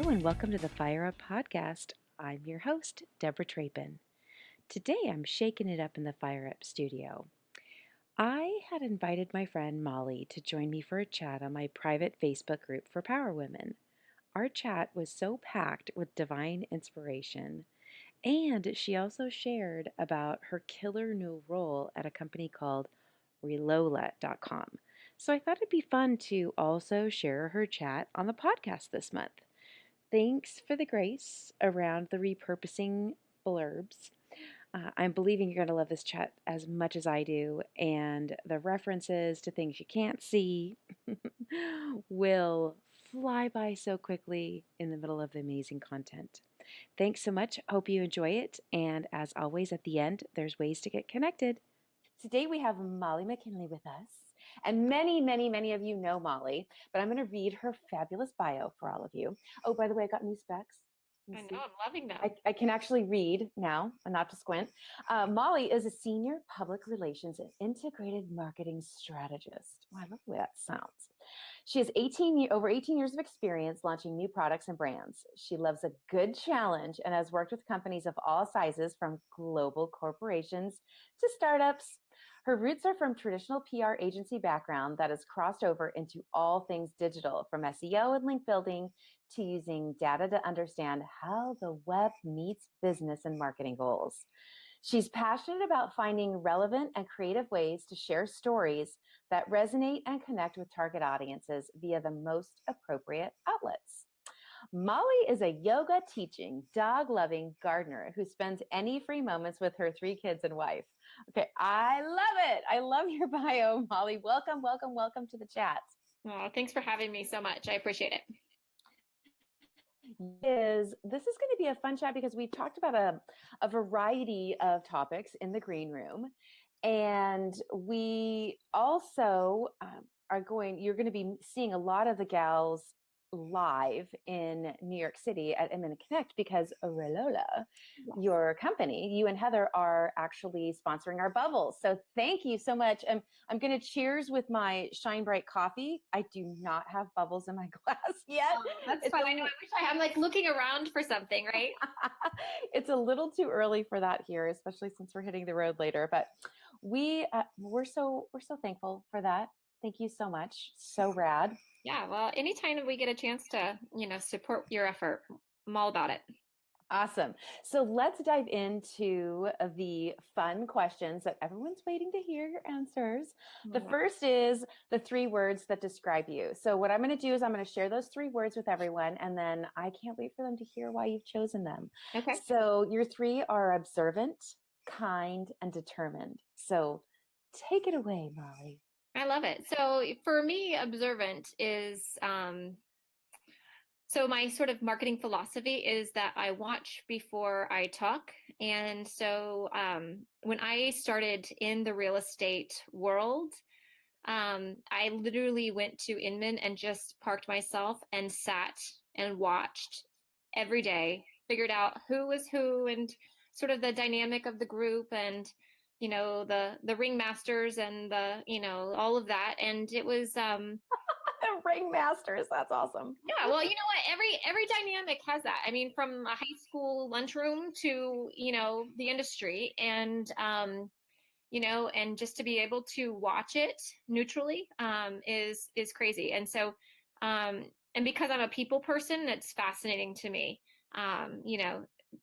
and welcome to the Fire Up Podcast. I'm your host, Deborah Trapin. Today I'm shaking it up in the Fire Up studio. I had invited my friend Molly to join me for a chat on my private Facebook group for Power Women. Our chat was so packed with divine inspiration, and she also shared about her killer new role at a company called Relola.com. So I thought it'd be fun to also share her chat on the podcast this month. Thanks for the grace around the repurposing blurbs. I'm believing you're going to love this chat as much as I do, and the references to things you can't see will fly by so quickly in the middle of the amazing content. Thanks so much. Hope you enjoy it. And as always, at the end, there's ways to get connected. Today we have Molly McKinley with us. And many of you know Molly, but I'm going to read her fabulous bio for all of you. Oh, by the way, I got new specs. I know, I'm loving them. I can actually read now and not to squint. Molly is a senior public relations and integrated marketing strategist. Oh, I love the way that sounds. She has over 18 years of experience launching new products and brands. She loves a good challenge and has worked with companies of all sizes, from global corporations to startups. Her roots are from traditional PR agency background that has crossed over into all things digital, from SEO and link building to using data to understand how the web meets business and marketing goals. She's passionate about finding relevant and creative ways to share stories that resonate and connect with target audiences via the most appropriate outlets. Molly is a yoga teaching, dog loving gardener who spends any free moments with her 3 kids and wife. Okay, I love it. I love your bio, Molly. Welcome to the chat. Oh, thanks for having me so much. I appreciate it. This is going to be a fun chat because we've talked about a variety of topics in the green room. And we also you're going to be seeing a lot of the gals live in New York City at Connect because Relola, your company, you and Heather are actually sponsoring our bubbles. So thank you so much. I'm going to cheers with my Shine Bright coffee. I do not have bubbles in my glass yet. Oh, that's fine. I know. I wish I'm like looking around for something, right? It's a little too early for that here, especially since we're hitting the road later. But we're so thankful for that. Thank you so much. So rad. Yeah. Well, anytime we get a chance to, support your effort, I'm all about it. Awesome. So let's dive into the fun questions that everyone's waiting to hear your answers. The first is the 3 words that describe you. So what I'm going to do is I'm going to share those 3 words with everyone, and then I can't wait for them to hear why you've chosen them. Okay. So your 3 are observant, kind, and determined. So take it away, Molly. I love it. So for me, observant is, so my sort of marketing philosophy is that I watch before I talk. And so when I started in the real estate world, I literally went to Inman and just parked myself and sat and watched every day, figured out who was who and sort of the dynamic of the group and, the ringmasters and all of that. And it was, the ringmasters. That's awesome. Yeah. Well, you know what? Every dynamic has that. I mean, from a high school lunchroom to, the industry and, and just to be able to watch it neutrally is crazy. And so, and because I'm a people person, it's fascinating to me,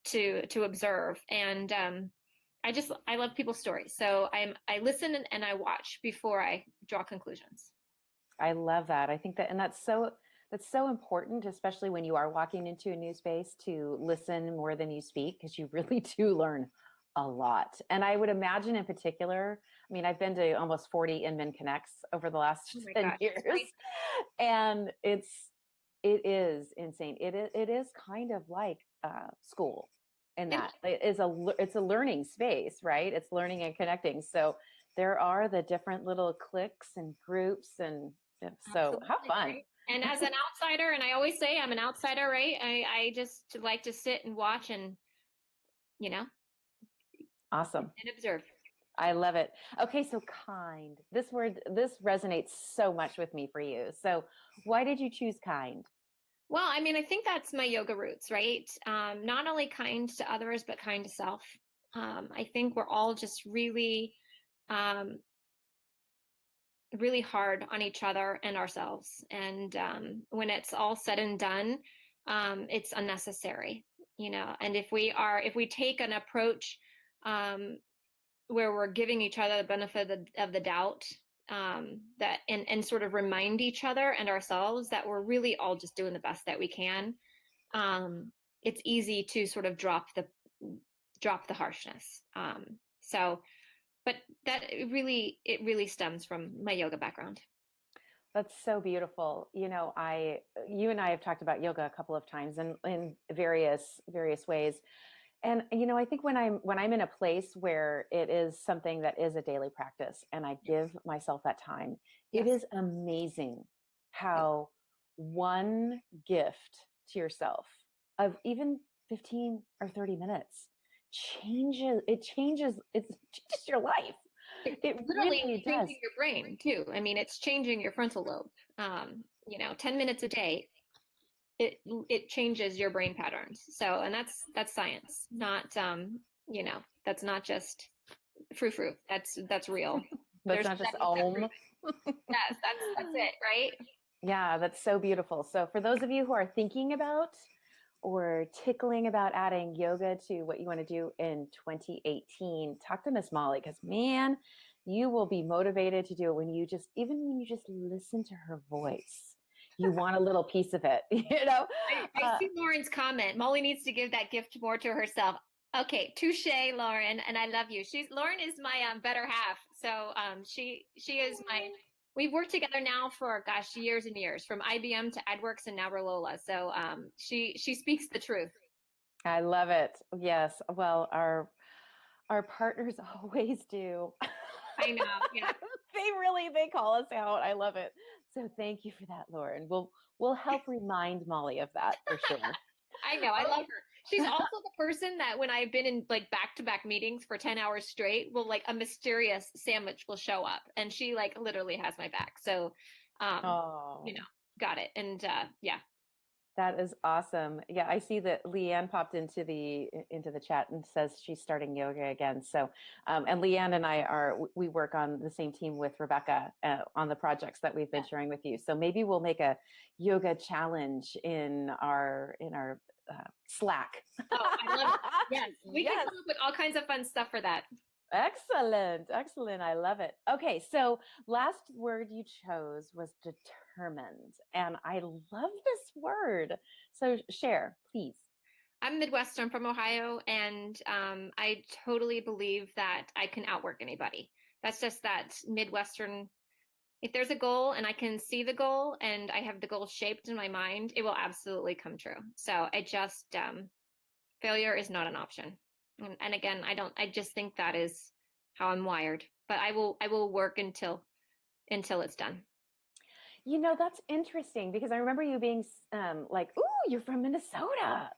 to observe. And I love people's stories. So I listen and I watch before I draw conclusions. I love that. I think that's so important, especially when you are walking into a new space, to listen more than you speak, because you really do learn a lot. And I would imagine in particular, I mean, I've been to almost 40 Inman Connects over the last 10 years, and it is insane. It is kind of like school in that it's a learning space, right? It's learning and connecting. So there are the different little cliques and groups, and so Absolutely. how fun. Right? And as an outsider, and I always say I'm an outsider, right? I just like to sit and watch and, Awesome. And observe. I love it. Okay, so kind. This word, this resonates so much with me for you. So why did you choose kind? Well, I mean, I think that's my yoga roots, right? Not only kind to others, but kind to self. I think we're all just really, um, really hard on each other and ourselves. And when it's all said and done, it's unnecessary, And if we take an approach um, where we're giving each other the benefit of the doubt, that and sort of remind each other and ourselves that we're really all just doing the best that we can, it's easy to sort of drop the harshness. So, but it really stems from my yoga background. That's so beautiful. You and I have talked about yoga a couple of times in various ways. And I think when I'm in a place where it is something that is a daily practice and I Yes. give myself that time, it Yes. is amazing Yes. how one gift to yourself of even 15 or 30 minutes it changes your life. It's It literally really does. changing your brain too. I mean, it's changing your frontal lobe. 10 minutes a day, it changes your brain patterns. So, and that's science, not that's not just frou-frou. That's real. That's There's not just studies that prove om. it. Yes, that's it, right? Yeah, that's so beautiful. So, for those of you who are thinking about or tickling about adding yoga to what you want to do in 2018, talk to Miss Molly because, man, you will be motivated to do it even when you just listen to her voice. You want a little piece of it, you know? I Uh, see Lauren's comment. Molly needs to give that gift more to herself. Okay, touche, Lauren, and I love you. Lauren is my better half. So she is my. We've worked together now for gosh years and years, from IBM to AdWorks and now Rolola. So she speaks the truth. I love it. Yes. Well, our partners always do. I know. Yeah. They call us out. I love it. So thank you for that, Lauren. We'll help remind Molly of that for sure. I know. I love her. She's also the person that when I've been in like back-to-back meetings for 10 hours straight, will like a mysterious sandwich will show up and she like literally has my back. So, um, you know, Oh, got it. And yeah. that is awesome. Yeah, I see that Leanne popped into the chat and says she's starting yoga again. So, and Leanne and we work on the same team with Rebecca on the projects that we've been Yes. sharing with you. So maybe we'll make a yoga challenge in our Slack. Oh, I love it. Yes. We can Yes. come up with all kinds of fun stuff for that. Excellent. Excellent. I love it. Okay. So last word you chose was determined. And I love this word. So share, please. I'm Midwestern from Ohio, and I totally believe that I can outwork anybody. That's just that Midwestern. If there's a goal and I can see the goal and I have the goal shaped in my mind, it will absolutely come true. So I just failure is not an option. And again, I just think that is how I'm wired. But I will work until it's done. That's interesting because I remember you being like, "Ooh, you're from Minnesota,"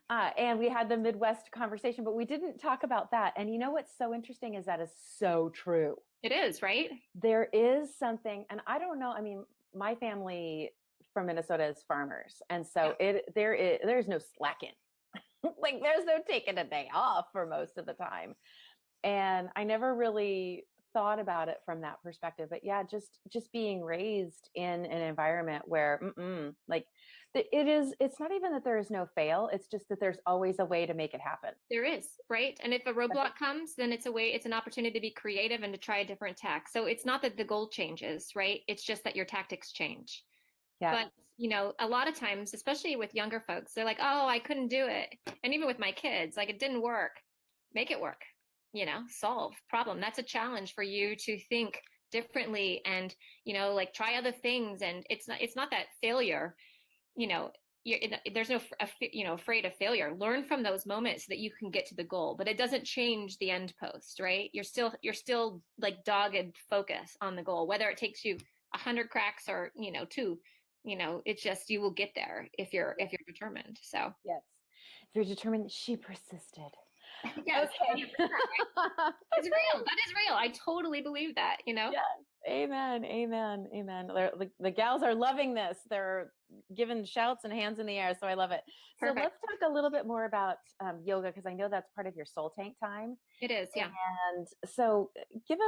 and we had the Midwest conversation, but we didn't talk about that. And what's so interesting is that is so true. It is, right? There is something, and I don't know. I mean, my family from Minnesota is farmers, and so Yeah. there's no slacking. Like there's no taking a day off for most of the time. And I never really thought about it from that perspective. But yeah, just being raised in an environment where like it's not even that there is no fail, it's just that there's always a way to make it happen. There is, right? And if a roadblock comes, then it's an opportunity to be creative and to try a different tack. So it's not that the goal changes, right? It's just that your tactics change. Yeah. But, a lot of times, especially with younger folks, they're like, oh, I couldn't do it. And even with my kids, like it didn't work. Make it work, solve problem. That's a challenge for you to think differently and, like try other things. And it's not that failure, you know, there's no, afraid of failure. Learn from those moments so that you can get to the goal, but it doesn't change the end post, right? You're still like dogged focus on the goal, whether it takes you 100 cracks or, two, it's just, you will get there if you're determined. So Yes. If you're determined, she persisted. Yes, Okay. 100%. It's real. That is real. I totally believe that, you know? Yes. Amen. Amen. Amen. The gals are loving this. They're giving shouts and hands in the air. So I love it. So Perfect. let's talk a little bit more about yoga because I know that's part of your soul tank time. It is, yeah. And so give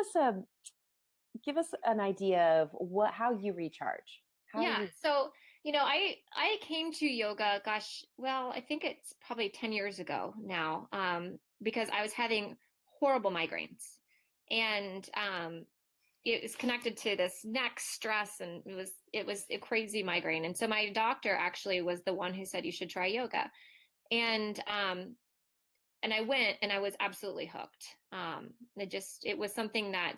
us an idea of how you recharge. How Yeah. you So, I came to yoga, gosh, well, I think it's probably 10 years ago now, because I was having horrible migraines. And it was connected to this neck stress, and it was a crazy migraine. And so my doctor actually was the one who said you should try yoga. And I went and I was absolutely hooked. It was something that,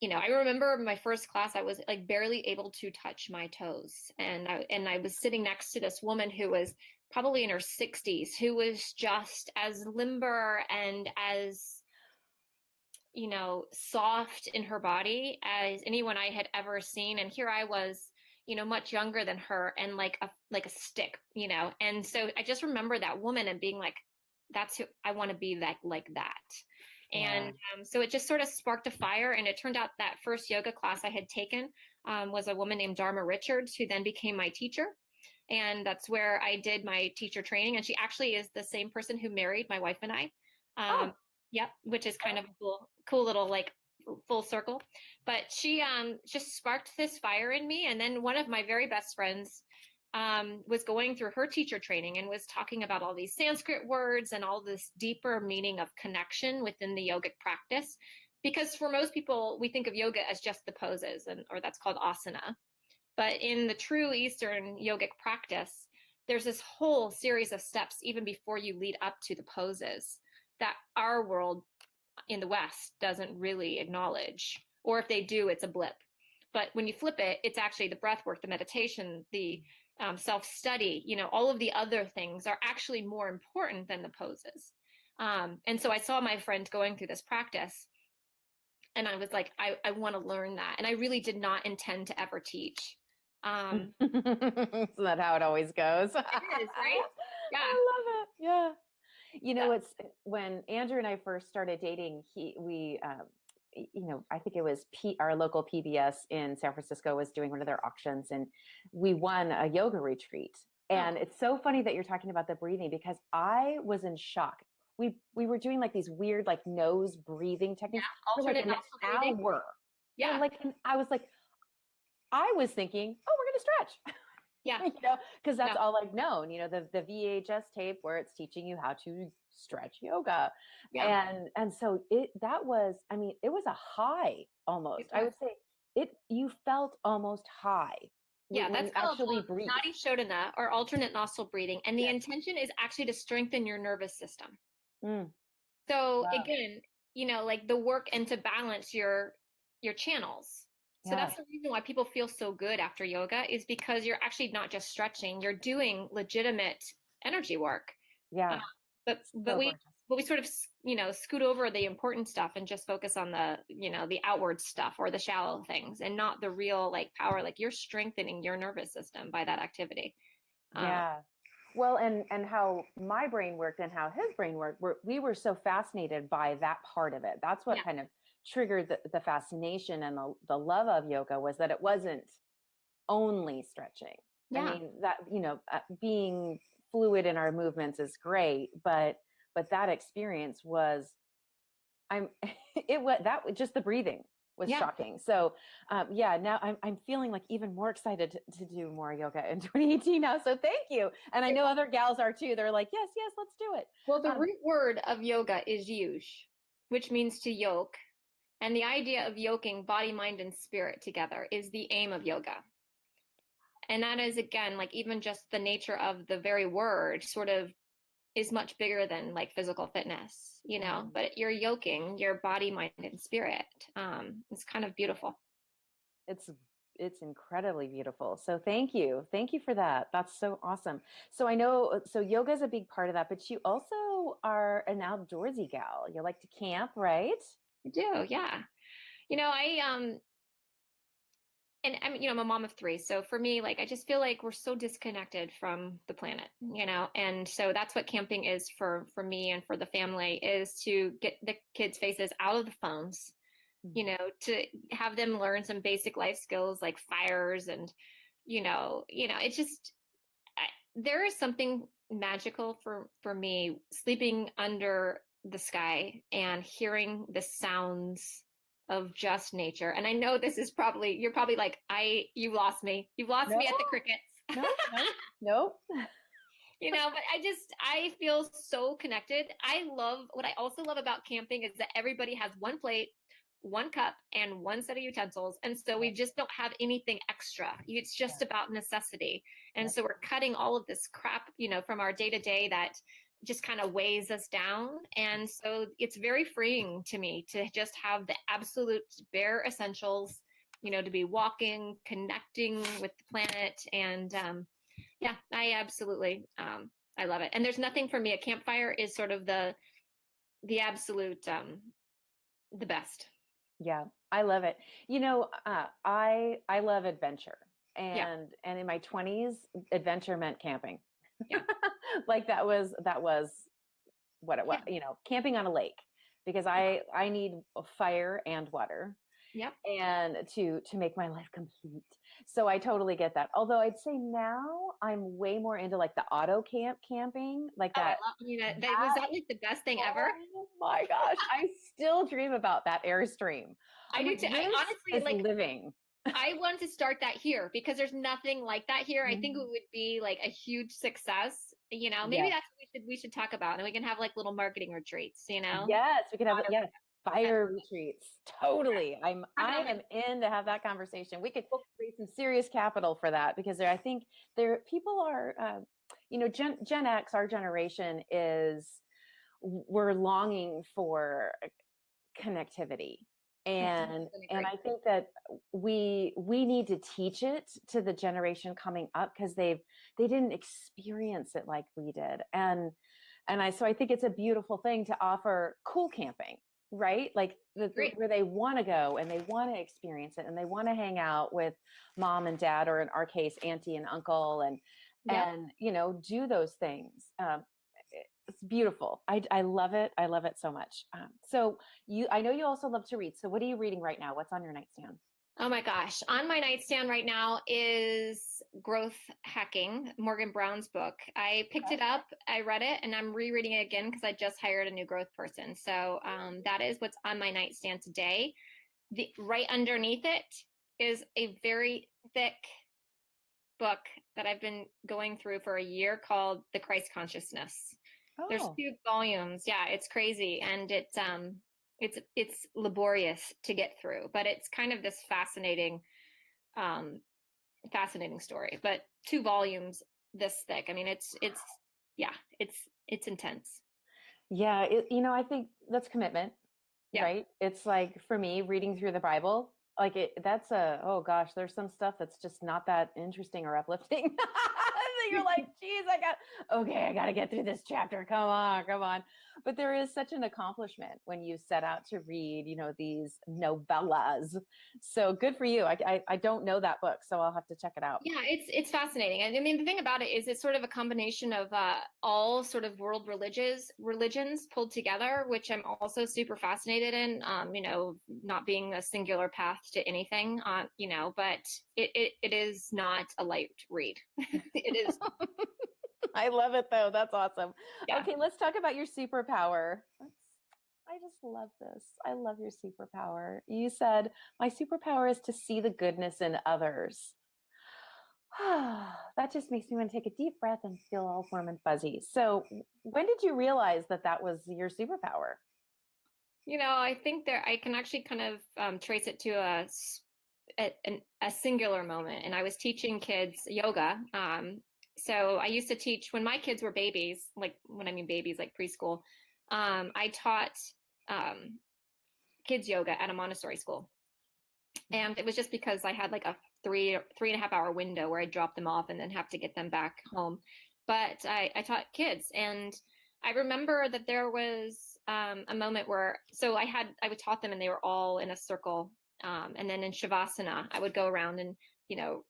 I remember my first class, I was like barely able to touch my toes. And I was sitting next to this woman who was probably in her 60s, who was just as limber and as, soft in her body as anyone I had ever seen. And here I was, much younger than her and like a stick, And so I just remember that woman and being like, that's who I want to be, like that. yeah. And so it just sort of sparked a fire. And it turned out that first yoga class I had taken was a woman named Dharma Richards, who then became my teacher. And that's where I did my teacher training. And she actually is the same person who married my wife and I. Um, Oh, yep, which is kind of a cool little like full circle. But she just sparked this fire in me. And then one of my very best friends was going through her teacher training and was talking about all these Sanskrit words and all this deeper meaning of connection within the yogic practice. Because for most people, we think of yoga as just the poses, or that's called asana. But in the true Eastern yogic practice, there's this whole series of steps even before you lead up to the poses that our world in the West doesn't really acknowledge. Or if they do, it's a blip. But when you flip it, it's actually the breath work, the meditation, the self study, all of the other things are actually more important than the poses. And so I saw my friend going through this practice, and I was like, I want to learn that. And I really did not intend to ever teach. Um, isn't that how it always goes? it is, right? Yeah. I love it. Yeah. Yeah. It's when Andrew and I first started dating, I think it was our local PBS in San Francisco was doing one of their auctions and we won a yoga retreat. Oh, And it's so funny that you're talking about the breathing because I was in shock. We were doing like these weird like nose breathing yeah. techniques for like Alternate an nostril breathing. hour. For Yeah. like I was like, I was thinking, oh, we're gonna stretch. Yeah. Because No. that's all I've known, the VHS tape where it's teaching you how to stretch yoga. Yeah. And so it was a high It almost. I was. would say you felt almost high Yeah, when that's you called actually breathe. Nadi Shodhana, or alternate nostril breathing. And the Yes. intention is actually to strengthen your nervous system. Mm, So wow. again, like the work and to balance your channels. So that's Yes. the reason why people feel so good after yoga, is because you're actually not just stretching, you're doing legitimate energy work. Uh, Yeah. but but So we gorgeous. but we sort of scoot over the important stuff and just focus on the outward stuff or the shallow things, and not the real like power. Like, you're strengthening your nervous system by that activity. Um, Yeah. Well, and how my brain worked and how his brain worked, we were so fascinated by that part of it. That's what yeah, kind of triggered the fascination and the love of yoga was that it wasn't only stretching. I yeah, mean, that, being fluid in our movements is great, but that experience was, I'm, it was that just the breathing was yeah. shocking. So, yeah, now I'm feeling like even more excited to do more yoga in 2018 now. So thank you. And I know other gals are too. They're like, yes, yes, let's do it. Well, the Um, root word of yoga is yuj, which means to yoke. And the idea of yoking body, mind, and spirit together is the aim of yoga. And that is, again, like even just the nature of the very word sort of is much bigger than like physical fitness, but you're yoking your body, mind, and spirit. It's kind of beautiful. it's it's incredibly beautiful. So thank you for that. That's so awesome. So I know, so yoga is a big part of that, but you also are an outdoorsy gal. You like to camp, right? I do, yeah. I And I mean, I'm a mom of three. So for me, like, I just feel like we're so disconnected from the planet. And so that's what camping is for me and for the family, is to get the kids' faces out of the phones, Mhm. to have them learn some basic life skills like fires and, it's just, there is something magical for me sleeping under the sky and hearing the sounds of just nature. And I know this is probably, you're probably like, you lost me. You've lost No, me at the crickets. no, no, no. But I feel so connected. What I also love about camping is that everybody has one plate, one cup, and one set of utensils. And so we Yep, just don't have anything extra. It's just yep, about necessity. And yep. so we're cutting all of this crap, from our day to day that just kind of weighs us down. And so it's very freeing to me to just have the absolute bare essentials, to be walking, connecting with the planet. And yeah, I absolutely, I love it. And there's nothing for me. A campfire is sort of the absolute, the best. Yeah, I love it. I love adventure, Yeah, and in my 20s, adventure meant camping. yeah, Like that was what it was, yeah, camping on a lake, because I need a fire and water, yep. and to make my life complete. So I totally get that. Although I'd say now I'm way more into like the auto camping, like Oh, I that. love that. Was That that like the best thing ever? Oh my gosh, I still dream about that Airstream. I I'm do like, too. I this honestly is like. living. I want to start that here because there's nothing like that here. I think it Mhm. would be like a huge success. Maybe Yes. that's what we should talk about, and we can have like little marketing retreats. Yes, we could have, Auto, yes, and fire retreats. Totally. have it I on the am in to have that conversation. We could book. create some serious capital for that, because I think there people are Gen X, our generation is, we're longing for connectivity, I and totally agree. I think that we need to teach it to the generation coming up, because they didn't experience it like we did, and I think it's a beautiful thing to offer cool camping, right? Like Agree. where they want to go and they want to experience it and they want to hang out with mom and dad, or in our case auntie and uncle, Yep. and do those things. It's beautiful. I love it. I love it so much. So I know you also love to read. So what are you reading right now? What's on your nightstand? Oh my gosh. On my nightstand right now is Growth Hacking, Morgan Brown's book. I picked it up, I read it, and I'm rereading it again because I just hired a new growth person. So that is what's on my nightstand today. Right underneath it is a very thick book that I've been going through for a year called The Christ Consciousness. There's Oh, 2 volumes. Yeah, it's crazy, and it's laborious to get through, but it's kind of this um fascinating story. But 2 volumes this thick. I mean, it's yeah, it's intense. yeah. I think that's commitment, Yeah. right? It's like, for me, reading through the Bible, like that's oh gosh, there's some stuff that's just not that interesting or uplifting. So you're like, geez, I got to get through this chapter. Come on, come on. But there is such an accomplishment when you set out to read, these novellas. So good for you. I don't know that book, so I'll have to check it out. Yeah, it's fascinating. And I mean, the thing about it is it's sort of a combination of all sort of world religions pulled together, which I'm also super fascinated in. Not being a singular path to anything, but it is not a light read. It is, I love it though. That's awesome. yeah. Okay, let's talk about your superpower. I just love this. I love your superpower. You said, my superpower is to see the goodness in others. That just makes me want to take a deep breath and feel all warm and fuzzy. So, when did you realize that that was your superpower? I think I can actually kind of trace it to a singular moment. And I was teaching kids yoga. So I used to teach when my kids were babies, like when I mean babies, like preschool. I taught um, kids yoga at a Montessori school, and it was just because I had like a 3.5 hour window where I drop them off and then have to get them back home. But I taught kids, and I remember that there was a moment where I would taught them, and they were all in a circle And then in Shavasana, I would go around and,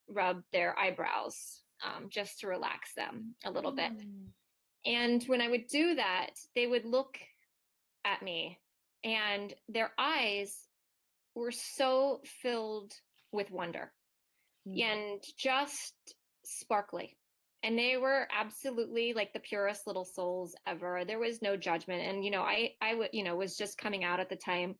rub their eyebrows just to relax them a little bit. Mm. And when I would do that, they would look at me and their eyes were so filled with wonder Mm. and just sparkly. And they were absolutely like the purest little souls ever. There was no judgment. And, was just coming out at the time,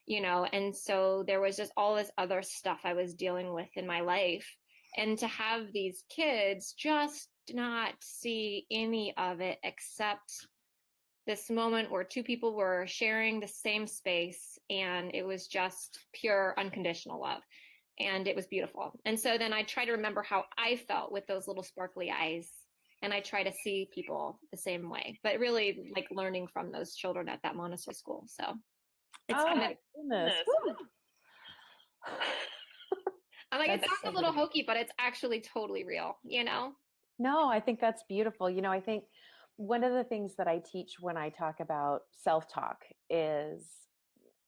and so there was just all this other stuff I was dealing with in my life. And to have these kids just not see any of it except this moment where two people were sharing the same space and it was just pure unconditional love, and it was beautiful. And so then I try to remember how I felt with those little sparkly eyes, and I try to see people the same way, but really like learning from those children at that Montessori school. So it's Oh kind of my goodness. Woo. I'm like, it That's sounds so a little beautiful. hokey, but it's actually totally real. No, I think that's beautiful. I think one of the things that I teach when I talk about self-talk is,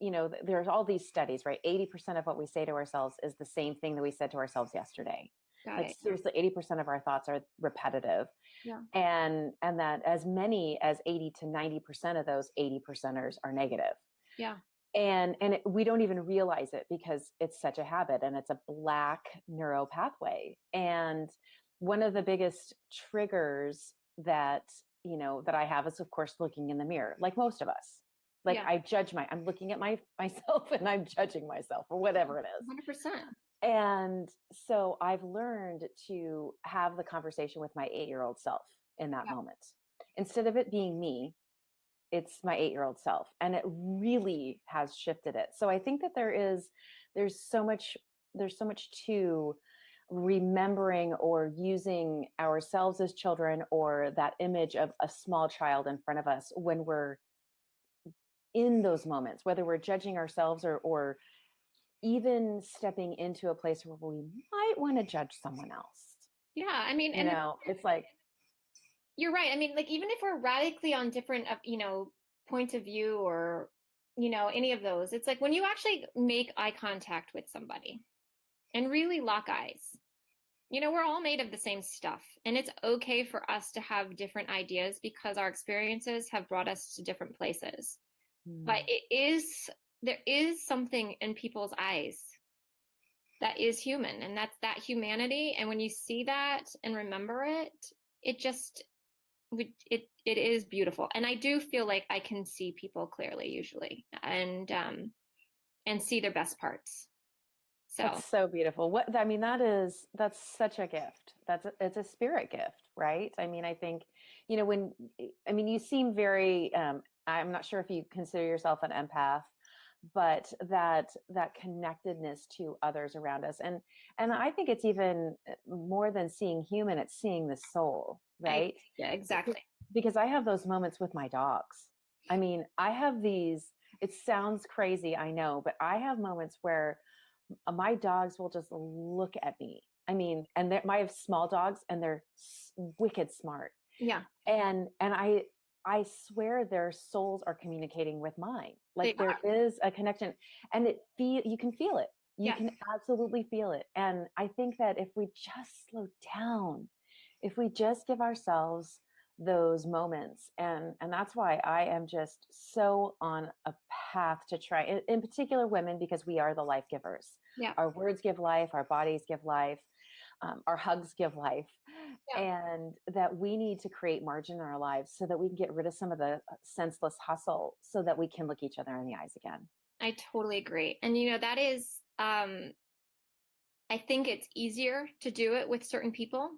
there's all these studies, right? 80% of what we say to ourselves is the same thing that we said to ourselves yesterday. Got Like it. seriously, 80% of our thoughts are repetitive. Yeah. And that as many as 80 to 90% of those 80 percenters are negative. Yeah. And we don't even realize it because it's such a habit and it's a black neural pathway. And one of the biggest triggers that I have is, of course, looking in the mirror, like most of us. Like Yeah. I'm looking at myself and I'm judging myself or whatever it is. 100%. And so I've learned to have the conversation with my 8-year-old self in that Yeah. moment. Instead of it being me, it's my 8-year-old self. And it really has shifted it. So I think that there's so much, there's so much to remembering or using ourselves as children or that image of a small child in front of us when we're in those moments, whether we're judging ourselves or even stepping into a place where we might want to judge someone else. Yeah. I mean, and It's like, you're right. I mean, like even if we're radically on different, point of view or, any of those, it's like when you actually make eye contact with somebody and really lock eyes, we're all made of the same stuff. And it's okay for us to have different ideas because our experiences have brought us to different places. But there is something in people's eyes that is human, and that's that humanity. And when you see that and remember it, it just it is beautiful. And I do feel like I can see people clearly usually, and see their best parts. So that's so beautiful. That's such a gift. It's a spirit gift, right? I mean, I think, you seem very, I'm not sure if you consider yourself an empath, but that connectedness to others around us. And I think it's even more than seeing human, it's seeing the soul, right? yeah, Because, exactly. because I have those moments with my dogs. I mean, I have these, it sounds crazy, I know, but I have moments where my dogs will just look at me. I mean, and I have small dogs and they're wicked smart. Yeah, And I swear their souls are communicating with mine. they Like there are. is a connection and you can feel it. You Yes. can absolutely feel it. And I think that if we just slow down, if we just give ourselves those moments, and that's why I am just so on a path to try in particular women, because we are the life givers. Yeah. Our words give life, our bodies give life, our hugs give life, Yeah. and that we need to create margin in our lives so that we can get rid of some of the senseless hustle so that we can look each other in the eyes again. I totally agree. And that is I think it's easier to do it with certain people,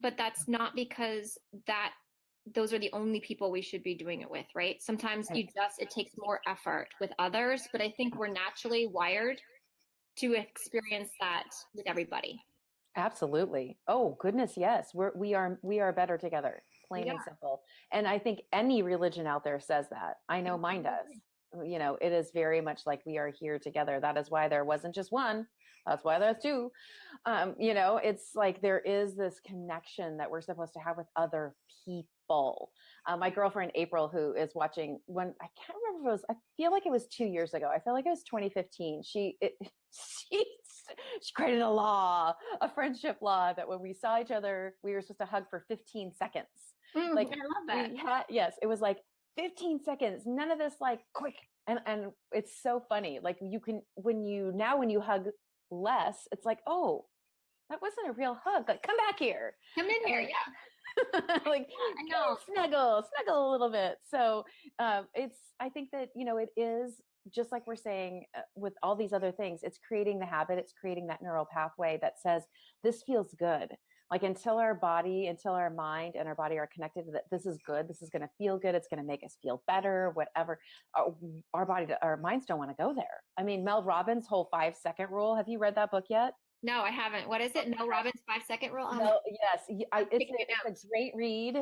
but that's not because that those are the only people we should be doing it with, right? Sometimes Right. it takes more effort with others, but I think we're naturally wired to experience that with everybody. Absolutely. Oh goodness, yes. We are better together, plain We and are. simple. And I think any religion out there says that. I know I mine totally does. agree. it is very much like we are here together. That is why there wasn't just one. That's why there's two. It's like there is this connection that we're supposed to have with other people. My girlfriend April, who is watching, when I can't remember if it was, I feel like it was 2 years ago. I feel like it was 2015. She she created a friendship law, that when we saw each other, we were supposed to hug for 15 seconds. Mm, Like I love that. we had, yes, it was like 15 seconds. None of this like quick. And it's so funny. Like you can, when you hug less, it's like, oh, that wasn't a real hug. Like, come back here. Come in here. Yeah. Like, I know. snuggle a little bit. So I think that, it is just like we're saying, with all these other things, it's creating the habit, it's creating that neural pathway that says, this feels good. Like until our mind and our body are connected to that, this is good, this is going to feel good, it's going to make us feel better, whatever. Our minds don't want to go there. I mean, Mel Robbins' whole 5-second rule. Have you read that book yet? No, I haven't. What is it? Mel Robbins 5 second rule? No, yes, I'm it's taking it down. a great read.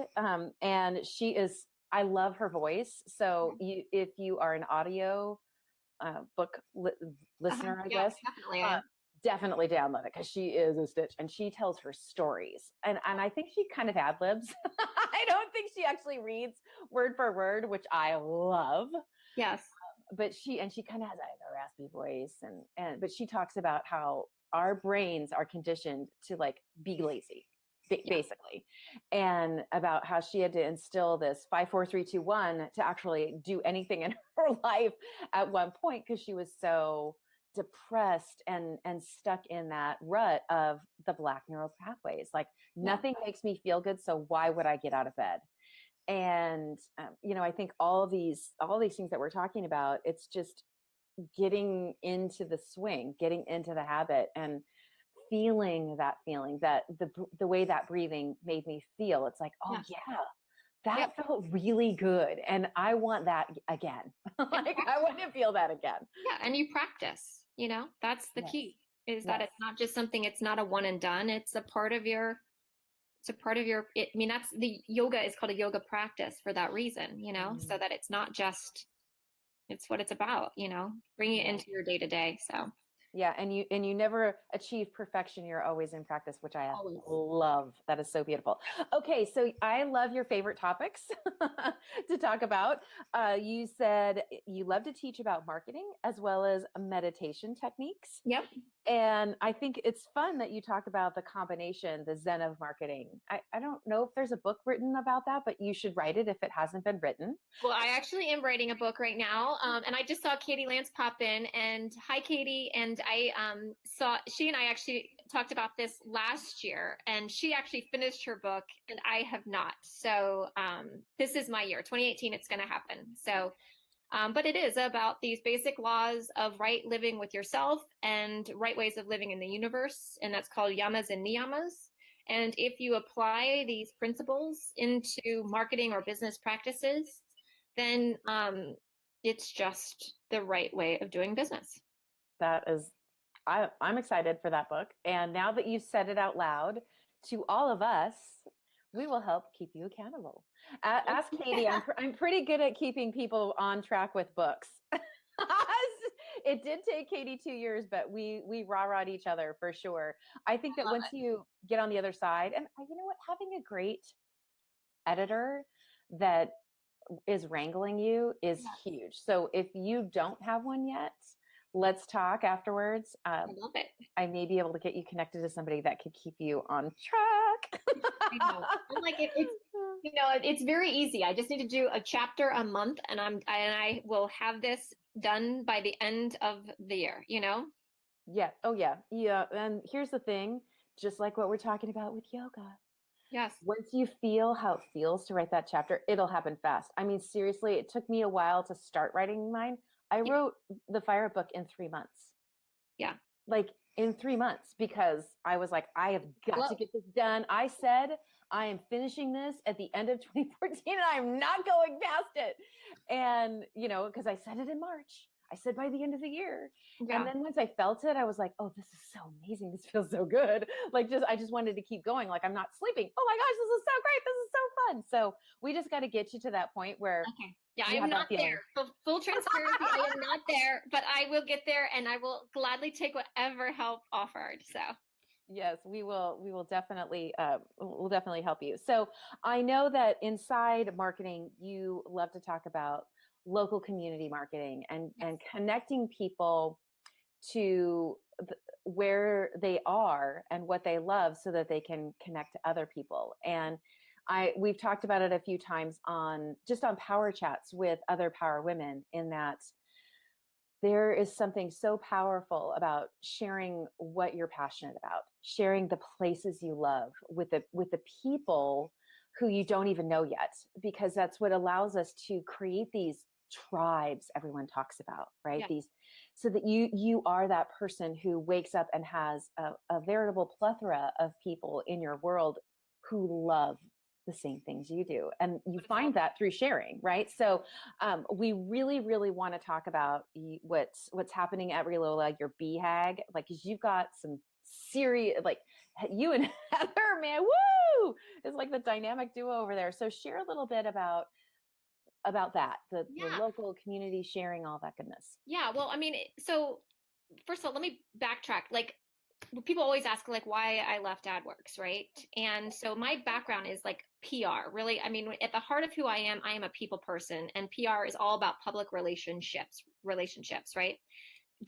And she is. I love her voice. So if you are an audio book listener, I Yeah, guess, definitely. uh, definitely download it, because she is a stitch, and she tells her stories, and I think she kind of ad libs. I don't think she actually reads word for word, which I love. Yes. But she kind of has a raspy voice, and but she talks about how our brains are conditioned to like be lazy, Yeah. basically, and about how she had to instill this 5 4 3 2 1 to actually do anything in her life at one point, because she was so depressed and stuck in that rut of the black neural pathways. Like, Yeah. nothing makes me feel good, so why would I get out of bed? And I think all these things that we're talking about, it's just getting into the swing, getting into the habit, and feeling that the way that breathing made me feel. It's like, oh Yes. yeah, Yep. that felt really good, and I want that again. Like, I want to feel that again. Yeah, and you practice, that's the Yes. key, is that Yes. it's not just something, it's not a one and done. I mean, that's the yoga is called a yoga practice for that reason, so Mm, that it's not just, it's what it's about, bringing it right. into your day to day. So Yeah, and you never achieve perfection. You're always in practice, which I always. love. That is so beautiful. Okay, so I love your favorite topics to talk about. You said you love to teach about marketing as well as meditation techniques. Yep. And I think it's fun that you talk about the combination, the Zen of marketing. I don't know if there's a book written about that, but you should write it if it hasn't been written. Well, I actually am writing a book right now, and I just saw Katie Lance pop in. And hi, Katie. And I saw she and I actually talked about this last year, and she actually finished her book, and I have not. So this is my year, 2018. It's going to happen. So, but it is about these basic laws of right living with yourself and right ways of living in the universe, and that's called yamas and niyamas. And if you apply these principles into marketing or business practices, then it's just the right way of doing business. That is, I'm excited for that book. And now that you've said it out loud to all of us, we will help keep you accountable. Ask Katie. I'm pretty good at keeping people on track with books. It did take Katie 2 years, but we rah-rah'd each other for sure. I think that once you get on the other side, and you know what, having a great editor that is wrangling you is huge. So if you don't have one yet, let's talk afterwards. I love it. I may be able to get you connected to somebody that could keep you on track. I know. I'm like it's very easy. I just need to do a chapter a month, and I will have this done by the end of the year. Yeah. Oh, yeah. Yeah. And here's the thing, just like what we're talking about with yoga. Yes. Once you feel how it feels to write that chapter, it'll happen fast. I mean, seriously, it took me a while to start writing mine. I wrote the Fire book in 3 months. Yeah. Like in 3 months, because I was like, I have got to get this done. I said, I am finishing this at the end of 2014, and I'm not going past it. And, because I said it in March. I said by the end of the year. And Yeah. then once I felt it, I was like, oh, this is so amazing. This feels so good. Like, I just wanted to keep going. Like, I'm not sleeping. Oh my gosh, this is so great. This is so fun. So we just got to get you to that point where Okay. Yeah, I you am have that not feeling. there. Full transparency, I am not there, but I will get there and I will gladly take whatever help offered. So, Yes, we will. We will definitely. We'll definitely help you. So I know that inside marketing, you love to talk about local community marketing yes. and connecting people to where they are and what they love, so that they can connect to other people. And we've talked about it a few times on just on power chats with other power women. In that there is something so powerful about sharing what you're passionate about, sharing the places you love with the people who you don't even know yet, because that's what allows us to create these tribes everyone talks about, right? Yeah. These, so that you are that person who wakes up and has a veritable plethora of people in your world who love the same things you do, and you What it's all find that through sharing, right? So we really, really want to talk about what's happening at Relola, your BHAG, like, because you've got some serious, like, you and Heather, man, woo! It's like the dynamic duo over there. So share a little bit about that, the Yeah. local community sharing, all that goodness. Yeah. Well, I mean, so first of all, let me backtrack. Like, people always ask like why I left AdWorks, right? And so my background is like PR. Really, I mean, at the heart of who I am a people person, and PR is all about public relationships, right?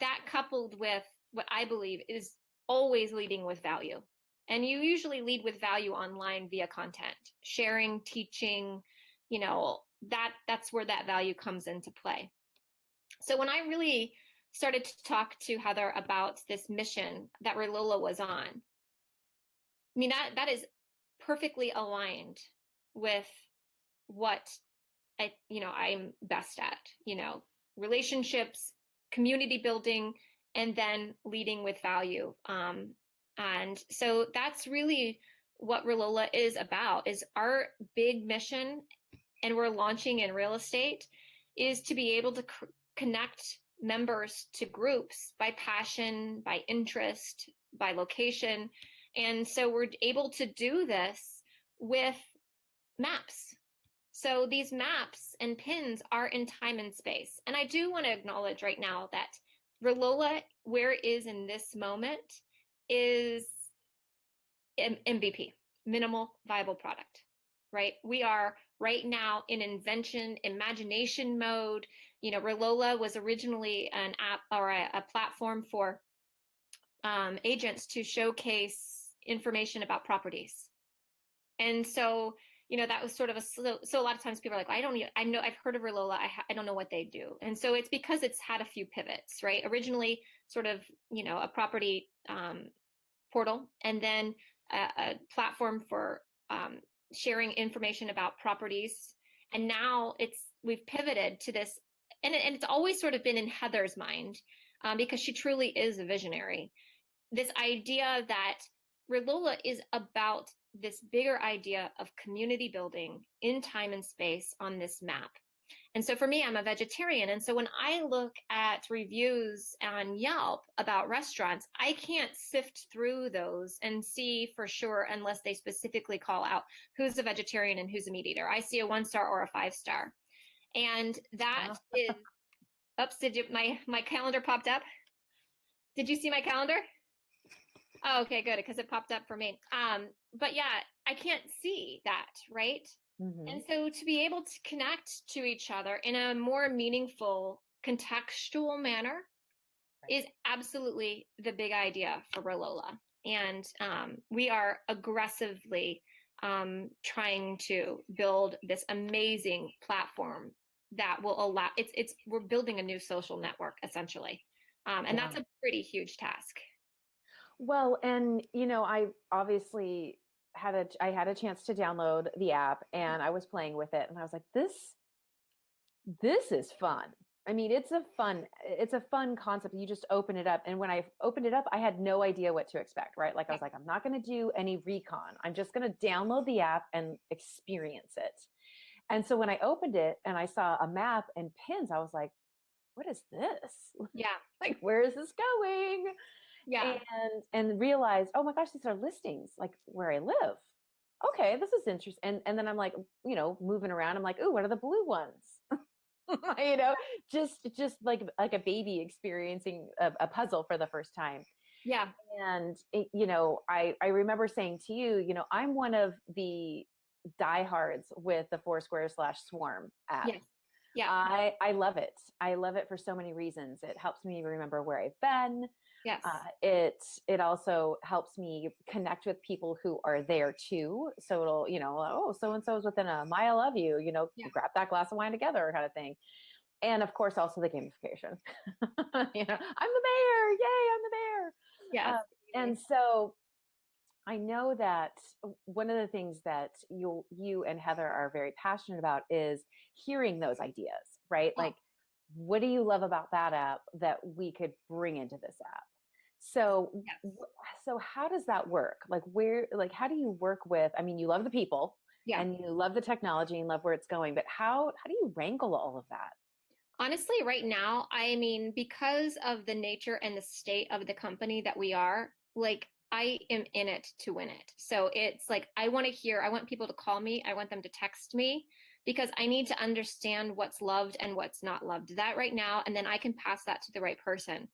That coupled with what I believe is always leading with value. And you usually lead with value online via content, sharing, teaching, that's where that value comes into play. So when I really started to talk to Heather about this mission that Relola was on, I mean that is perfectly aligned with what I'm best at, relationships, community building, and then leading with value. And so that's really what Relola is about, is our big mission, and we're launching in real estate, is to be able to connect members to groups by passion, by interest, by location. And so we're able to do this with maps. So these maps and pins are in time and space. And I do want to acknowledge right now that Relola, where it is in this moment, is MVP, minimal viable product, right? We are right now in invention, imagination mode. Relola was originally an app or a platform for agents to showcase information about properties. And so, that was sort of so a lot of times people are like, I know I've heard of Relola. I don't know what they do. And so it's because it's had a few pivots, right? Originally sort of, a property portal, and then a platform for sharing information about properties. And now we've pivoted to this, and it's always sort of been in Heather's mind, because she truly is a visionary. This idea that Relola is about this bigger idea of community building in time and space on this map. And so for me, I'm a vegetarian. And so when I look at reviews on Yelp about restaurants, I can't sift through those and see for sure, unless they specifically call out who's a vegetarian and who's a meat eater. I see a 1-star or a 5-star. And that is, oops, my calendar popped up? Did you see my calendar? Oh, okay, good, because it popped up for me. But yeah, I can't see that, right? Mm-hmm. And so to be able to connect to each other in a more meaningful, contextual manner Right. is absolutely the big idea for Relola. And we are aggressively trying to build this amazing platform that will allow we're building a new social network essentially. And Yeah. that's a pretty huge task. Well, and I obviously I had a chance to download the app, and I was playing with it, and I was like, this is fun. I mean, it's a fun concept. You just open it up. And when I opened it up, I had no idea what to expect, right? Like, I Yeah. was like, I'm not going to do any recon. I'm just going to download the app and experience it. And so when I opened it and I saw a map and pins, I was like, what is this? Yeah. Like, where is this going? Yeah. And realized, oh my gosh, these are listings like where I live. okay, this is interesting. And then I'm like, moving around. I'm like, ooh, what are the blue ones? you know, just like a baby experiencing a puzzle for the first time. Yeah. And I remember saying to you, I'm one of the diehards with the Foursquare/Swarm app. Yes. Yeah. I love it. I love it for so many reasons. It helps me remember where I've been. Yes. It also helps me connect with people who are there too. So it'll, oh, so and so is within a mile of you, Yeah. grab that glass of wine together kind of thing. And of course, also the gamification. I'm the mayor. Yay, I'm the mayor. Yes. And so I know that one of the things that you and Heather are very passionate about is hearing those ideas, right? Oh, Like, what do you love about that app that we could bring into this app? So, yes. so how does that work? Like, how do you work with? I mean, you love the people Yeah. and you love the technology and love where it's going, but how do you wrangle all of that? Honestly, right now, I mean, because of the nature and the state of the company that we are, like, I am in it to win it. So it's like, I want people to call me, I want them to text me because I need to understand what's loved and what's not loved. That right now, and then I can pass that to the right person.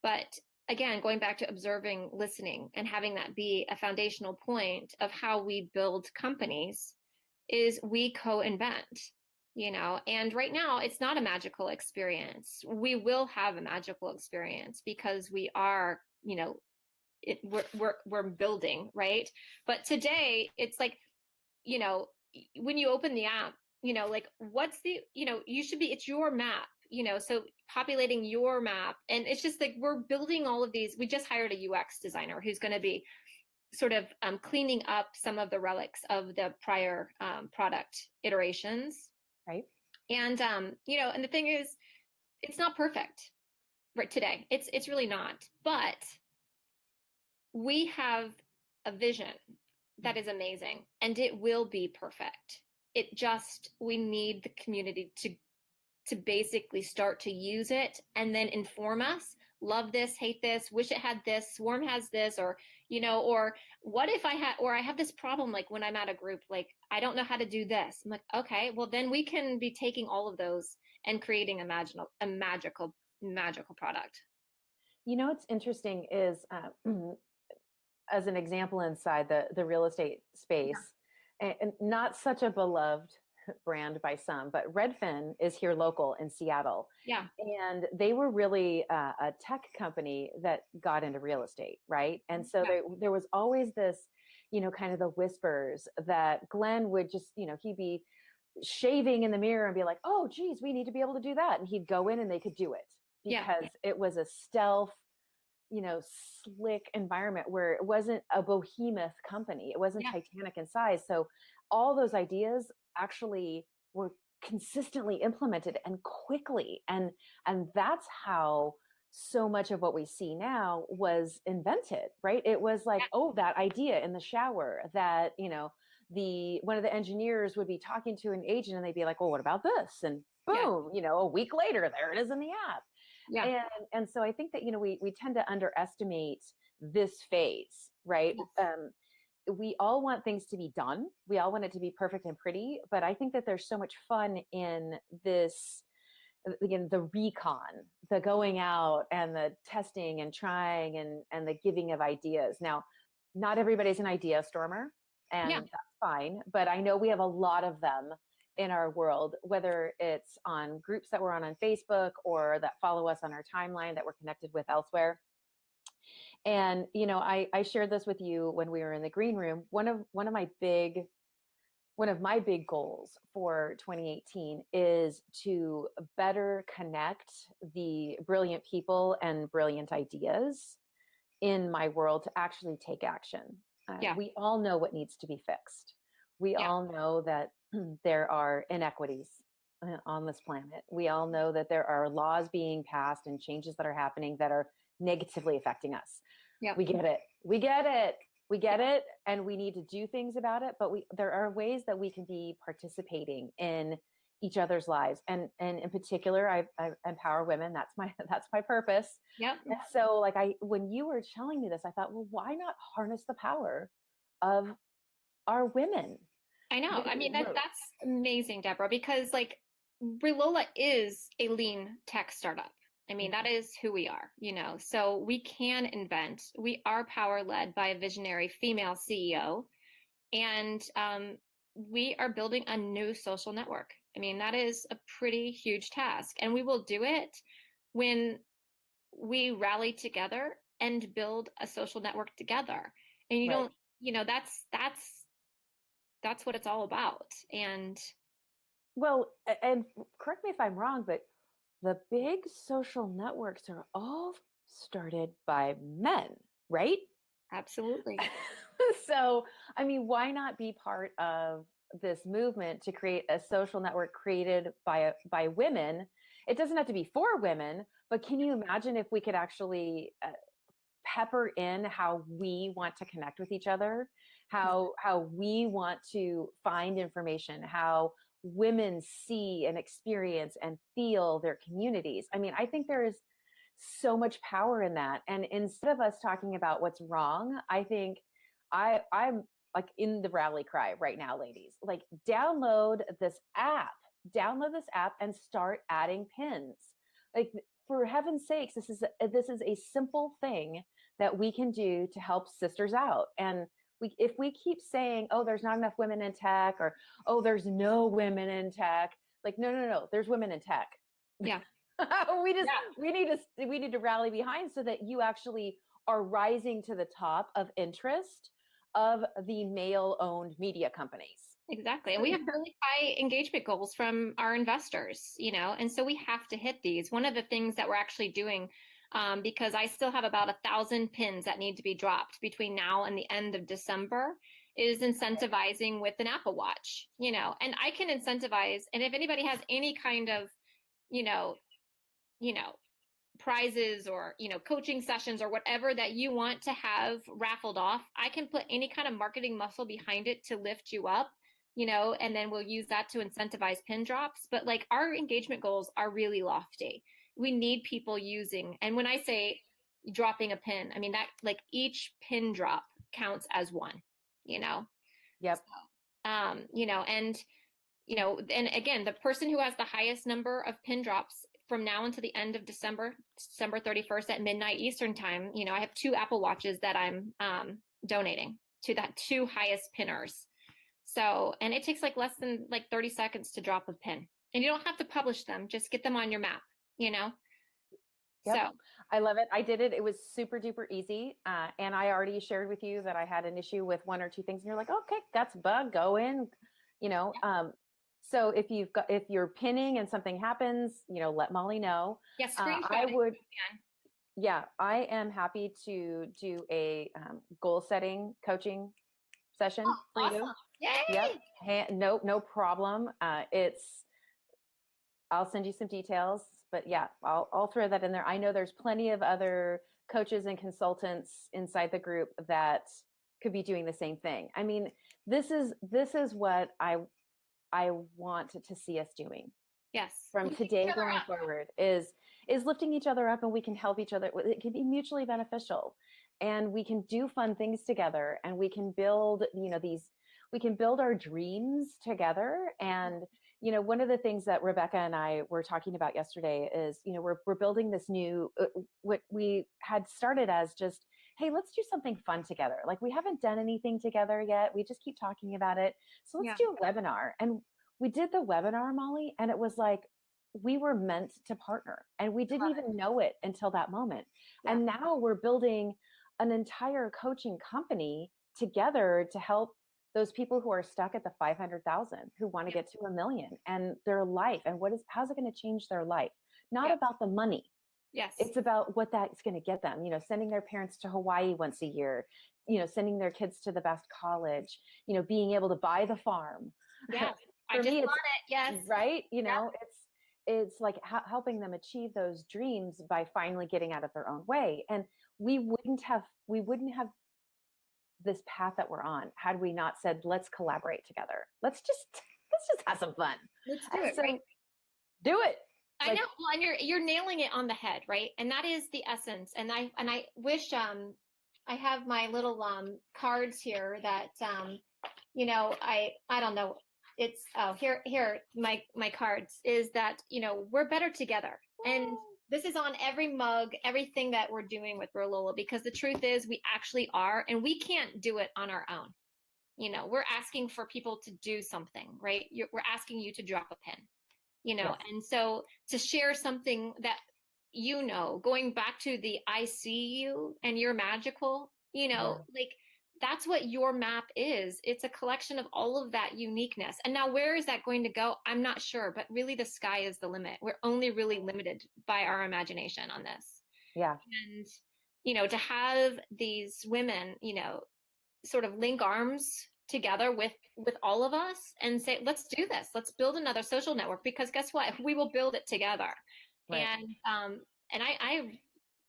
But again, going back to observing, listening, and having that be a foundational point of how we build companies is we co-invent, and right now it's not a magical experience. We will have a magical experience because we are, we're building, right? But today it's like, you know when you open the app, like, what's the, you should be, it's your map, so populating your map, and it's just like we're building all of these. We just hired a UX designer who's going to be sort of cleaning up some of the relics of the prior product iterations. Right? And the thing is, it's not perfect right today. It's really not. But we have a vision that is amazing, and it will be perfect. It just, we need the community to basically start to use it and then inform us. Love this, hate this, wish it had this, Swarm has this, or what if I had, or I have this problem, like when I'm at a group, like I don't know how to do this. I'm like, okay, well then we can be taking all of those and creating a magical product. What's interesting is as an example inside the real estate Yeah. space, and not such a beloved brand by some, but Redfin is here local in Seattle. Yeah. And they were really a tech company that got into real estate, right? And so Yeah. there was always this, kind of the whispers that Glenn would just, he'd be shaving in the mirror and be like, oh, geez, we need to be able to do that. And he'd go in and they could do it Yeah. because it was a stealth, slick environment where it wasn't a behemoth company. It wasn't Yeah. Titanic in size. So all those ideas actually were consistently implemented and quickly. And that's how so much of what we see now was invented, right? It was like, oh, that idea in the shower that, the one of the engineers would be talking to an agent and they'd be like, well, what about this? And Yeah. boom, a week later, there it is in the app. Yeah. And so I think that we tend to underestimate this phase, right? Yes. We all want things to be done. We all want it to be perfect and pretty, but I think that there's so much fun in this, again, the recon, the going out and the testing and trying and the giving of ideas. Now, not everybody's an idea stormer, Yeah. and that's fine, but I know we have a lot of them in our world, whether it's on groups that we're on Facebook or that follow us on our timeline that we're connected with elsewhere. And I shared this with you when we were in the green room. One of my big goals for 2018 is to better connect the brilliant people and brilliant ideas in my world to actually take action. Yeah. We all know what needs to be fixed. We Yeah. all know that there are inequities on this planet. We all know that there are laws being passed and changes that are happening that are negatively affecting us. Yeah. We get it. We get it. We get it. And we need to do things about it. But there are ways that we can be participating in each other's lives. And in particular, I empower women. That's my purpose. Yep. And so when you were telling me this, I thought, well, why not harness the power of are women. I know. I mean, Look, that's amazing, Deborah, because like Relola is a lean tech startup. I mean, that is who we are, you know. So we can invent. We are power led by a visionary female CEO, and we are building a new social network. I mean, that is a pretty huge task, and we will do it when we rally together and build a social network together. And you right. don't, you know, that's what it's all about. And Well, and correct me if I'm wrong, but the big social networks are all started by men, right? absolutely. So, I mean, why not be part of this movement to create a social network created by women? It doesn't have to be for women, but can you imagine if we could actually pepper in how we want to connect with each other, how we want to find information, how women see and experience and feel their communities. I mean, I think there is so much power in that. And instead of us talking about what's wrong, I think I'm like in the rally cry right now, ladies. Like download this app and start adding pins. Like for heaven's sakes, this is a simple thing that we can do to help sisters out. And if we keep saying, oh, there's not enough women in tech, or oh, there's no women in tech, like no, there's women in tech. Yeah. we just Yeah. we need to rally behind so that you actually are rising to the top of interest of the male owned media companies. Exactly. And we have really high engagement goals from our investors, you know, and so we have to hit these. One of the things that we're actually doing, because I still have about 1,000 pins that need to be dropped between now and the end of December, is incentivizing with an Apple Watch, you know, and I can incentivize. And if anybody has any kind of, you know, you know, prizes or coaching sessions or whatever that you want to have raffled off, I can put any kind of marketing muscle behind it to lift you up, and then we'll use that to incentivize pin drops. But like our engagement goals are really lofty. We need people using, and when I say dropping a pin, I mean that like each pin drop counts as one, you know Yep. and and again, the person who has the highest number of pin drops from now until the end of December 31st at midnight Eastern time, I have 2 Apple Watches that I'm donating to that 2 highest pinners. So, and it takes like less than like 30 seconds to drop a pin. And you don't have to publish them, just get them on your map, you know? Yep. So, I love it. I did it. It was super duper easy. And I already shared with you that I had an issue with one or two things. And you're like, okay, that's a bug. Go in, you know. So if you're pinning and something happens, let Molly know. yeah, I screenshot it. would, yeah, I am happy to do a goal setting coaching session Oh, for awesome. you. Yep. Yay. No problem. I'll send you some details, but yeah, I'll throw that in there. I know there's plenty of other coaches and consultants inside the group that could be doing the same thing. I mean, this is what I want to see us doing Yes. from Lift each today other going up. forward is lifting each other up, and we can help each other. It can be mutually beneficial, and we can do fun things together, and we can build we can build our dreams together. And one of the things that Rebecca and I were talking about yesterday is we're building this new what we had started as just, hey, let's do something fun together. Like, we haven't done anything together yet, we just keep talking about it, so let's Yeah. do a webinar. And we did the webinar, Molly, and it was like we were meant to partner, and we didn't even know it until that moment. Yeah. And now we're building an entire coaching company together to help those people who are stuck at the 500,000, who want to Yeah. get to 1 million, and their life, and how's it going to change their life? Not Yeah. about the money. Yes. It's about what that's going to get them, sending their parents to Hawaii once a year, sending their kids to the best college, being able to buy the farm. Yes. I For just me, bought it's it. Yes. right. Yeah. It's like helping them achieve those dreams by finally getting out of their own way. And we wouldn't have this path that we're on had we not said, let's collaborate together. Let's just have some fun. Let's do it, right? So do it. I know. Like, Well, and you're nailing it on the head, right? And that is the essence. And I wish I have my little cards here that I don't know. It's oh here my cards is that we're better together, and this is on every mug, everything that we're doing with Rolola, because the truth is we actually are, and we can't do it on our own. We're asking for people to do something, right? We're asking you to drop a pin, Yes. and so to share something that going back to the I see you and you're magical, Yeah. like that's what your map is. It's a collection of all of that uniqueness. And now where is that going to go? I'm not sure, but really the sky is the limit. We're only really limited by our imagination on this. Yeah. And to have these women, sort of link arms together with all of us and say, let's do this, let's build another social network, because guess what, we will build it together. Right. And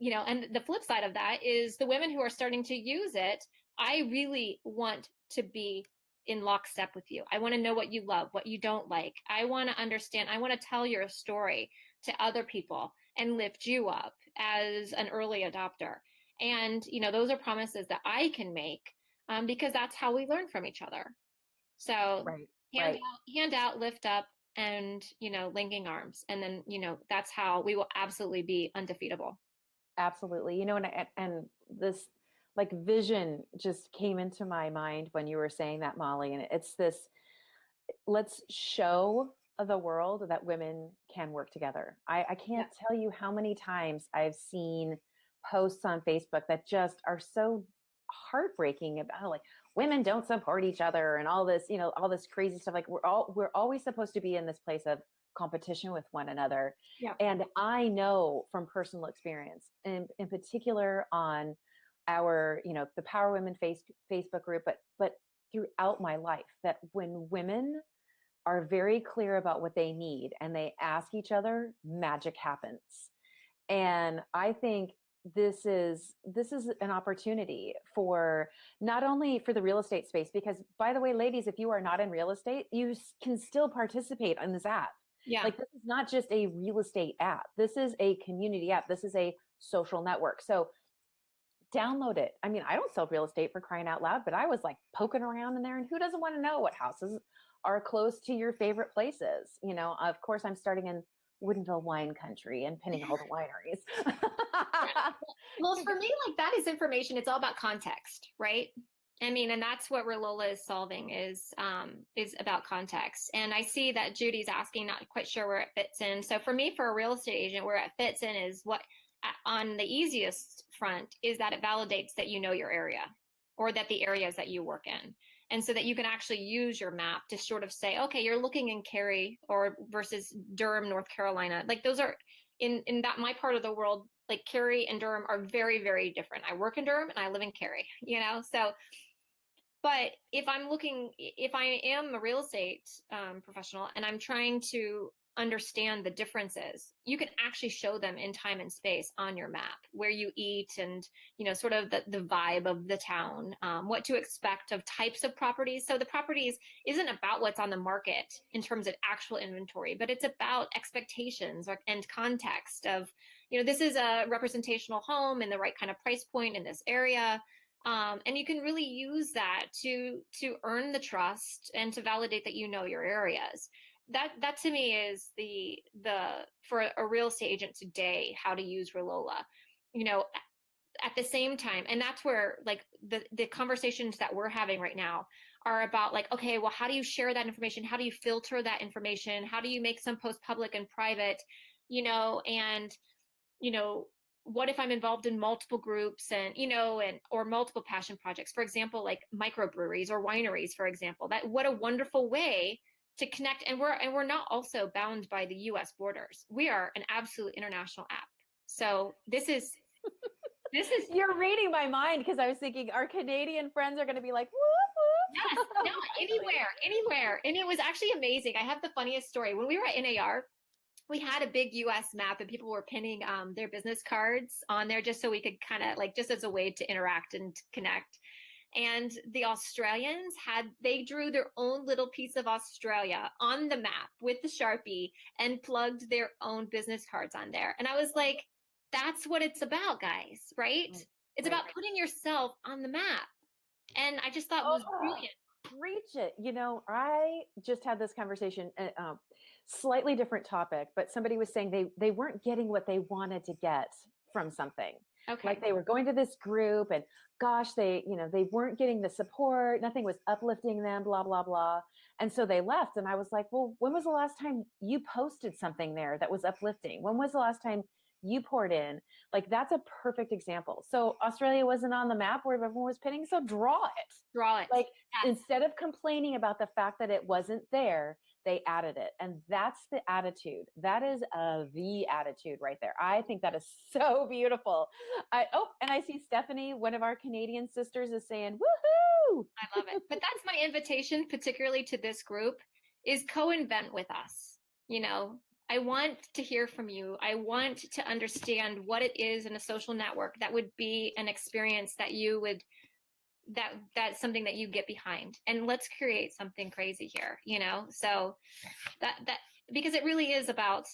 and the flip side of that is the women who are starting to use it. I really want to be in lockstep with you. I want to know what you love, what you don't like. I want to understand. I want to tell your story to other people and lift you up as an early adopter. And those are promises that I can make, because that's how we learn from each other. So Right. Right. hand out, lift up, and linking arms, and then that's how we will absolutely be undefeatable. Absolutely. And this like vision just came into my mind when you were saying that, Molly. And it's this, let's show the world that women can work together. I Yeah, can't tell you how many times I've seen posts on Facebook that just are so heartbreaking about like women don't support each other and all this, all this crazy stuff. Like we're always supposed to be in this place of competition with one another. yeah, And I know from personal experience, in particular on our, the Power Women Facebook group, but throughout my life, that when women are very clear about what they need and they ask each other, magic happens. And I think this is an opportunity for not only for the real estate space, because by the way, ladies, if you are not in real estate, you can still participate on this app. yeah, Like, this is not just a real estate app. This is a community app. This is a social network. So download it. I mean, I don't sell real estate, for crying out loud, but I was like poking around in there, and who doesn't want to know what houses are close to your favorite places? Of course, I'm starting in Woodinville wine country and pinning all the wineries. yeah. Well, for me, like that is information. It's all about context, right? I mean, and that's what Relola is solving is about context. And I see that Judy's asking, not quite sure where it fits in. So for me, for a real estate agent, where it fits in is on the easiest front is that it validates that you know your area, or that the areas that you work in. And so that you can actually use your map to sort of say, okay, you're looking in Cary or versus Durham, North Carolina. Like those are in that my part of the world, like Cary and Durham are very, very different. I work in Durham and I live in Cary, so but if I am a real estate professional and I'm trying to understand the differences, you can actually show them in time and space on your map where you eat, and sort of the vibe of the town, what to expect of types of properties. So the properties isn't about what's on the market in terms of actual inventory, but it's about expectations and context of, this is a representational home in the right kind of price point in this area. And you can really use that to earn the trust and to validate that you know your areas. That to me is the for a real estate agent today, how to use Relola. You know, at the same time, and that's where like the conversations that we're having right now are about, like, okay, well, how do you share that information? How do you filter that information? How do you make some posts public and private? And you know, what if I'm involved in multiple groups and, or multiple passion projects, for example, like microbreweries or wineries, for example, that what a wonderful way to connect. And we're not also bound by the US borders. We are an absolute international app. So this is You're reading my mind, because I was thinking our Canadian friends are going to be like, yes, whoop, no, whoop. anywhere, anywhere. And it was actually amazing. I have the funniest story. When we were at NAR, we had a big US map and people were pinning their business cards on there just so we could kind of like, just as a way to interact and connect. And the Australians they drew their own little piece of Australia on the map with the Sharpie and plugged their own business cards on there. And I was like, that's what it's about, guys, right? Right. It's Right. about putting yourself on the map. And I just thought it was Oh, brilliant. Preach it. I just had this conversation, slightly different topic, but somebody was saying they weren't getting what they wanted to get from something. Like Okay. they were going to this group and gosh, they weren't getting the support, nothing was uplifting them, blah, blah, blah. And so they left. And I was like, well, when was the last time you posted something there that was uplifting? When was the last time you poured in? Like that's a perfect example. So Australia wasn't on the map where everyone was pinning, so draw it. Draw it. Like Yes. instead of complaining about the fact that it wasn't there, they added it. And that's the attitude. That is the attitude right there. I think that is so beautiful. And I see Stephanie, one of our Canadian sisters, is saying, woohoo! I love it. But that's my invitation, particularly to this group, is co-invent with us. You know, I want to hear from you. I want to understand what it is in a social network that would be an experience that you would that's something that you get behind. And let's create something crazy here, So that because it really is about,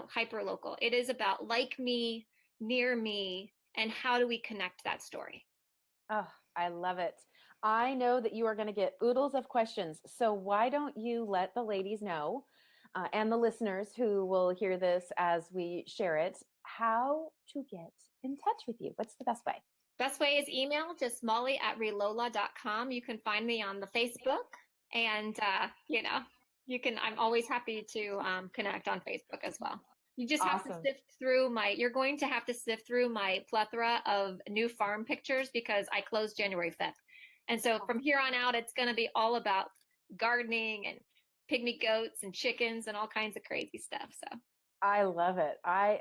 hyper local. It is about like me, near me, and how do we connect that story? Oh, I love it. I know that you are going to get oodles of questions. So why don't you let the ladies know, and the listeners who will hear this as we share it, how to get in touch with you? What's the best way? Best way is email, just molly@relola.com. You can find me on the Facebook. And, I'm always happy to connect on Facebook as well. You just have to Awesome. you're going to have to sift through my plethora of new farm pictures because I closed January 5th. And so from here on out, it's going to be all about gardening and pygmy goats and chickens and all kinds of crazy stuff. So, I love it. I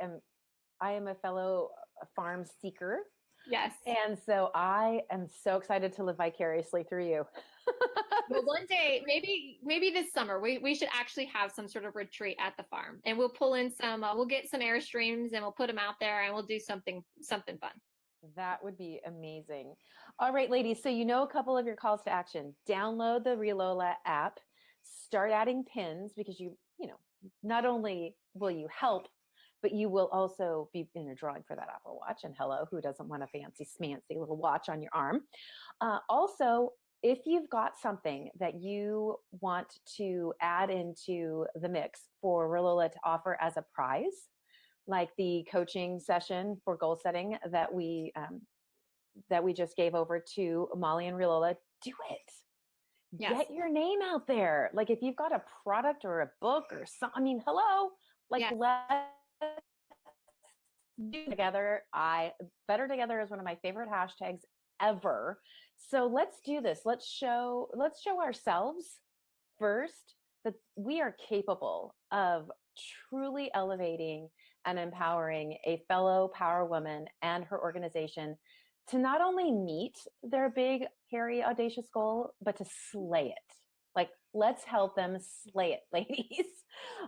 am a fellow farm seeker. yes. And so I am so excited to live vicariously through you. Well, one day, maybe this summer, we should actually have some sort of retreat at the farm, and we'll pull in we'll get some airstreams and we'll put them out there, and we'll do something fun. That would be amazing. All right, ladies. So you know a couple of your calls to action. Download the Relola app. Start adding pins because not only will you help, but you will also be in a drawing for that Apple Watch. And hello, who doesn't want a fancy smancy little watch on your arm? Also, if you've got something that you want to add into the mix for Relola to offer as a prize, like the coaching session for goal setting that we just gave over to Molly and Relola, do it. Yes, Get your name out there. Like if you've got a product or a book or something, I mean, hello, like yes, let's do together. I Better together is one of my favorite hashtags ever. So let's do this. Let's show ourselves first that we are capable of truly elevating and empowering a fellow power woman and her organization to not only meet their big, hairy, audacious goal, but to slay it. Like, let's help them slay it, ladies.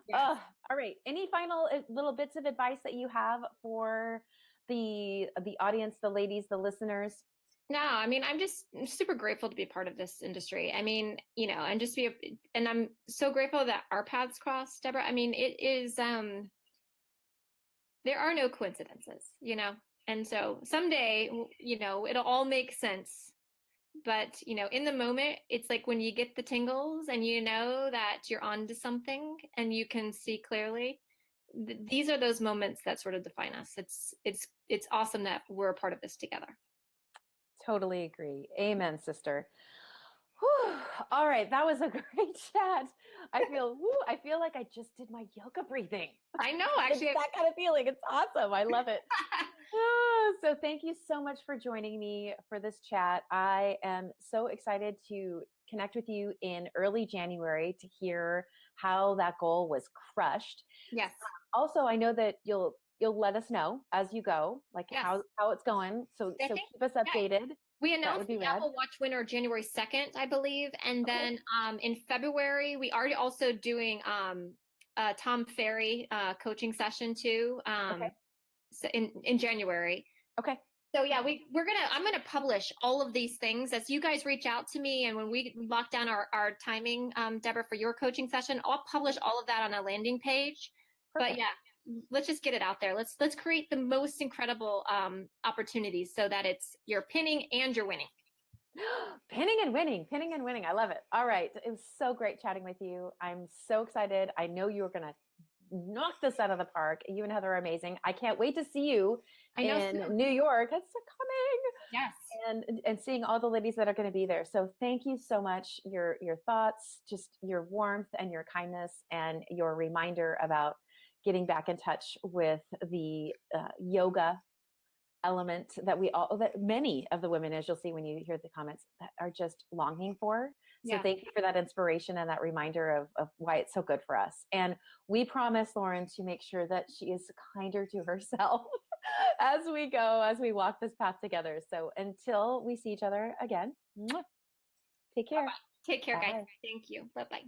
yes. All right. Any final little bits of advice that you have for the audience, the ladies, the listeners? No, I mean, I'm just super grateful to be a part of this industry. I mean, and I'm so grateful that our paths crossed, Deborah. I mean, it is, there are no coincidences. And so someday, it'll all make sense. But, in the moment, it's like when you get the tingles and you know that you're onto something and you can see clearly. These are those moments that sort of define us. It's awesome that we're a part of this together. Totally agree. Amen, sister. Whew. All right, that was a great chat. I feel like I just did my yoga breathing. I know, It's actually. that kind of feeling. It's awesome. I love it. So thank you so much for joining me for this chat. I am so excited to connect with you in early January to hear how that goal was crushed. Yes, Also, I know that you'll let us know as you go, like yes. how it's going. So I so think keep us yeah, updated. we That would announced be the rad. Apple Watch winner January 2nd, I believe. And Okay. then in February, we are also doing a Tom Ferry coaching session too Okay. so in January. Okay. So yeah, I'm gonna publish all of these things as you guys reach out to me, and when we lock down our timing, Deborah, for your coaching session, I'll publish all of that on a landing page. But Perfect. yeah, let's just get it out there. Let's create the most incredible opportunities so that you're pinning and you're winning. Pinning and winning, pinning and winning. I love it. All right. It was so great chatting with you. I'm so excited. I know you are going to knock this out of the park. You and Heather are amazing. I can't wait to see you I know in soon. New York. It's coming. Yes. And seeing all the ladies that are going to be there. So thank you so much. Your thoughts, just your warmth and your kindness, and your reminder about getting back in touch with the yoga element that many of the women, as you'll see when you hear the comments, that are just longing for. So Yeah. thank you for that inspiration and that reminder of why it's so good for us. And we promise, Lauren, to make sure that she is kinder to herself as we go, as we walk this path together. So until we see each other again, take care. Take care, guys. Bye. Thank you. Bye-bye.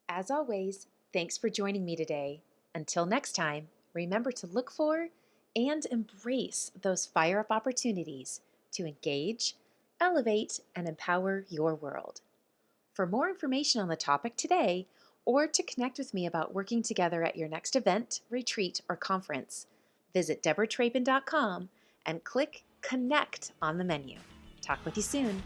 As always, thanks for joining me today. Until next time, remember to look for and embrace those fire up opportunities to engage, elevate, and empower your world. For more information on the topic today, or to connect with me about working together at your next event, retreat, or conference, visit deborahtrapen.com and click Connect on the menu. Talk with you soon.